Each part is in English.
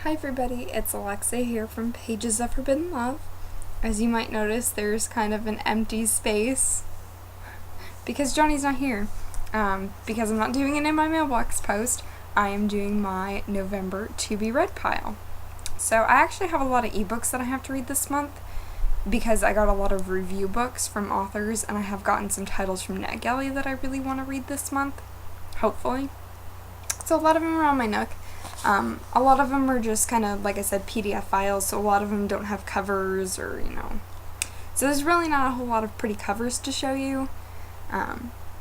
Hi everybody, it's Alexa here from Pages of Forbidden Love. As you might notice, there's kind of an empty space because Johnny's not here. Because I'm not doing it in my mailbox post, I am doing my November to be read pile. So I actually have a lot of ebooks that I have to read this month because I got a lot of review books from authors and I have gotten some titles from NetGalley that I really want to read this month, hopefully. So a lot of them are on my Nook. A lot of them are just kind of, like I said, PDF files, so a lot of them don't have covers or, So there's really not a whole lot of pretty covers to show you.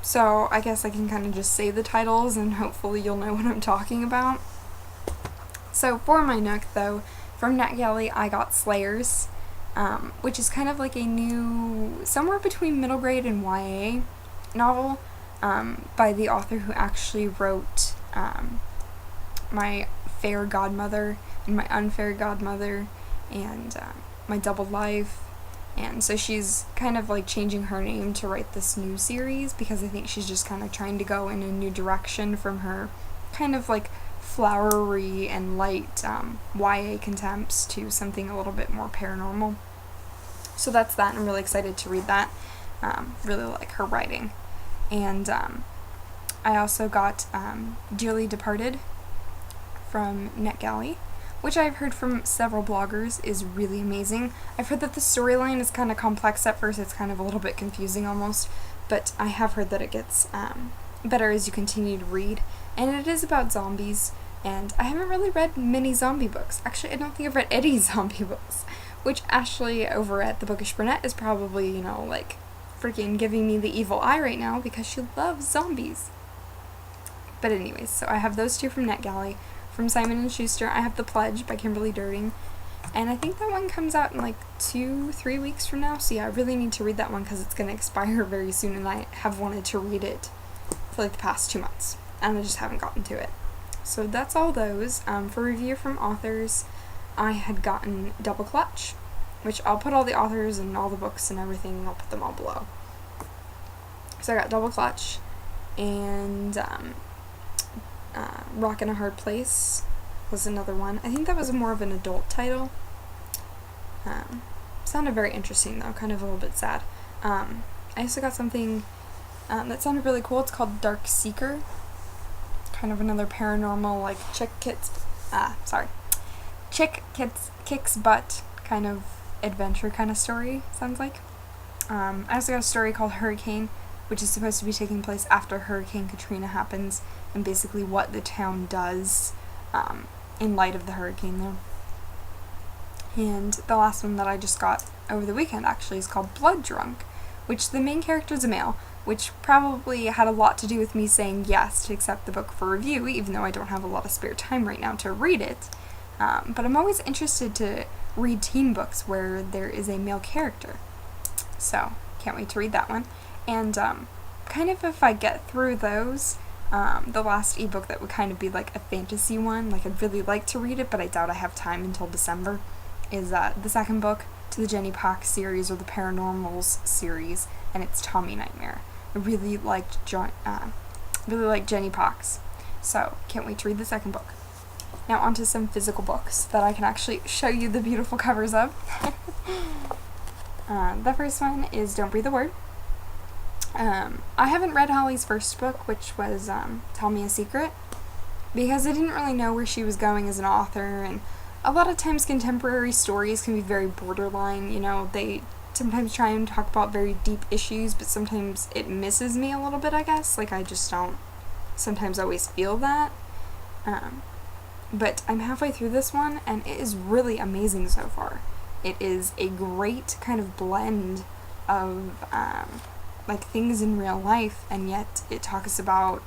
So I guess I can kind of just say the titles and hopefully you'll know what I'm talking about. So for my Nook, though, from NetGalley I got Slayers, which is kind of like a new, somewhere between middle grade and YA novel, by the author who actually wrote, My Fair Godmother and My Unfair Godmother and My Double Life, and so she's kind of like changing her name to write this new series because I think she's just kind of trying to go in a new direction from her kind of like flowery and light YA contemps to something a little bit more paranormal. So that's that, and I'm really excited to read that. Really like her writing. And I also got Dearly Departed from NetGalley, which I've heard from several bloggers is really amazing. I've heard that the storyline is kind of complex at first, it's kind of a little bit confusing almost, but I have heard that it gets better as you continue to read, and it is about zombies, and I haven't really read many zombie books. Actually, I don't think I've read any zombie books, which Ashley over at The Bookish Brunette is probably, like, freaking giving me the evil eye right now because she loves zombies. But anyways, so I have those two from NetGalley. From Simon & Schuster, I have The Pledge by Kimberly Durding, and I think that one comes out in like 2-3 weeks from now, so yeah, I really need to read that one because it's going to expire very soon, and I have wanted to read it for like the past 2 months, and I just haven't gotten to it. So that's all those. For review from authors, I had gotten Double Clutch, which I'll put all the authors and all the books and everything, I'll put them all below. So I got Double Clutch, and Rock in a Hard Place was another one. I think that was more of an adult title. Sounded very interesting though, kind of a little bit sad. I also got something that sounded really cool. It's called Dark Seeker. Kind of another paranormal, like chick kicks butt kind of adventure kind of story, sounds like. I also got a story called Hurricane, which is supposed to be taking place after Hurricane Katrina happens, and basically what the town does in light of the hurricane there. And the last one that I just got over the weekend actually is called Blood Drunk, which the main character is a male, which probably had a lot to do with me saying yes to accept the book for review, even though I don't have a lot of spare time right now to read it. But I'm always interested to read teen books where there is a male character. So, can't wait to read that one. And kind of if I get through those, the last ebook that would kind of be like a fantasy one, like I'd really like to read it, but I doubt I have time until December, is the second book to the Jenny Pox series, or the Paranormals series, and it's Tommy Nightmare. I really liked Jenny Pox, so can't wait to read the second book. Now onto some physical books that I can actually show you the beautiful covers of. The first one is Don't Breathe a Word. I haven't read Holly's first book, which was Tell Me a Secret, because I didn't really know where she was going as an author, and a lot of times contemporary stories can be very borderline, they sometimes try and talk about very deep issues, but sometimes it misses me a little bit, I guess, like I just don't sometimes always feel that, but I'm halfway through this one, and it is really amazing so far. It is a great kind of blend of, like things in real life, and yet it talks about,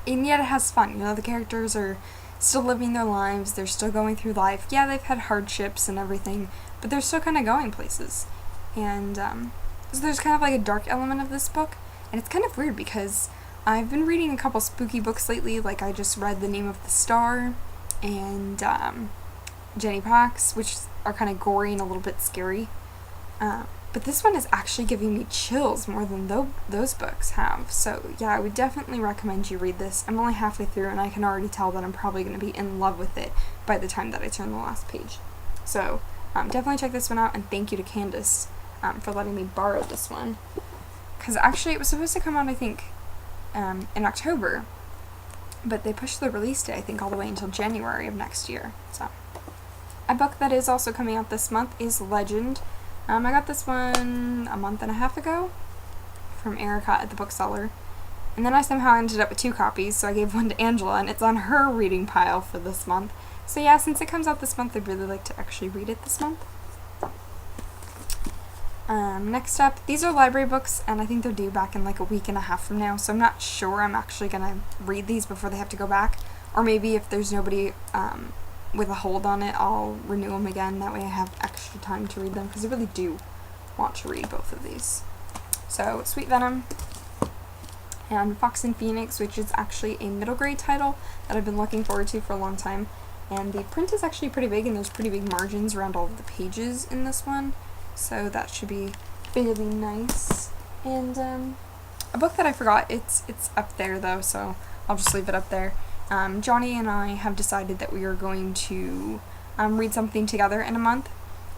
and yet it has fun. The characters are still living their lives, they're still going through life. Yeah, they've had hardships and everything, but they're still kind of going places. And so there's kind of like a dark element of this book, and it's kind of weird because I've been reading a couple spooky books lately, like I just read The Name of the Star and Jenny Pox, which are kind of gory and a little bit scary. But But this one is actually giving me chills more than those books have. So yeah, I would definitely recommend you read this. I'm only halfway through and I can already tell that I'm probably going to be in love with it by the time that I turn the last page. So definitely check this one out, and thank you to Candace for letting me borrow this one. Because actually it was supposed to come out, I think, in October, but they pushed the release date, I think, all the way until January of next year. So a book that is also coming out this month is Legend. I got this one a month and a half ago from Erica at the bookseller, and then I somehow ended up with 2 copies, so I gave one to Angela, and it's on her reading pile for this month. So yeah, since it comes out this month, I'd really like to actually read it this month. Next up, these are library books, and I think they're due back in like a week and a half from now, so I'm not sure I'm actually going to read these before they have to go back, or maybe if there's nobody with a hold on it, I'll renew them again. That way I have extra time to read them, because I really do want to read both of these. So, Sweet Venom and Fox and Phoenix, which is actually a middle grade title that I've been looking forward to for a long time. And the print is actually pretty big, and there's pretty big margins around all of the pages in this one. So that should be really nice. And a book that I forgot, it's up there though, so I'll just leave it up there. Johnny and I have decided that we are going to read something together in a month,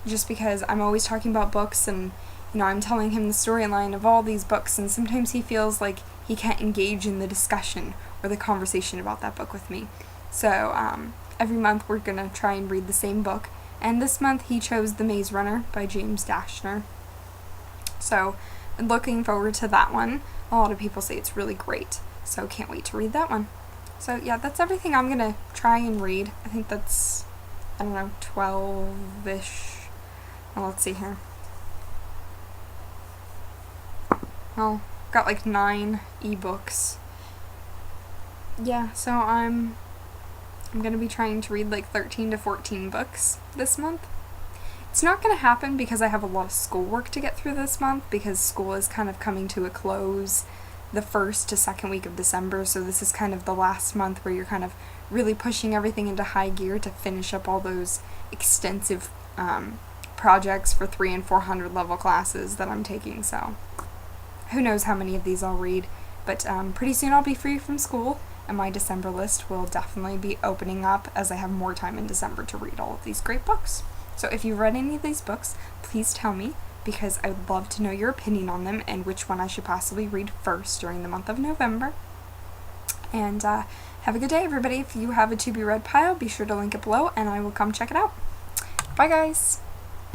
just because I'm always talking about books, and I'm telling him the storyline of all these books, and sometimes he feels like he can't engage in the discussion or the conversation about that book with me. So every month we're gonna try and read the same book, and this month he chose The Maze Runner by James Dashner. So looking forward to that one. A lot of people say it's really great, so can't wait to read that one. So yeah, that's everything I'm gonna try and read. I think that's, I don't know, 12-ish. Well, let's see here. Well, got like 9 ebooks. Yeah, so I'm gonna be trying to read like 13 to 14 books this month. It's not gonna happen because I have a lot of schoolwork to get through this month, because school is kind of coming to a close the 1st to 2nd week of December, so this is kind of the last month where you're kind of really pushing everything into high gear to finish up all those extensive projects for 300 and 400 level classes that I'm taking. So who knows how many of these I'll read, but pretty soon I'll be free from school, and my December list will definitely be opening up as I have more time in December to read all of these great books. So if you've read any of these books, please tell me, because I would love to know your opinion on them and which one I should possibly read first during the month of November. And have a good day, everybody. If you have a to be read pile, be sure to link it below, and I will come check it out. Bye, guys!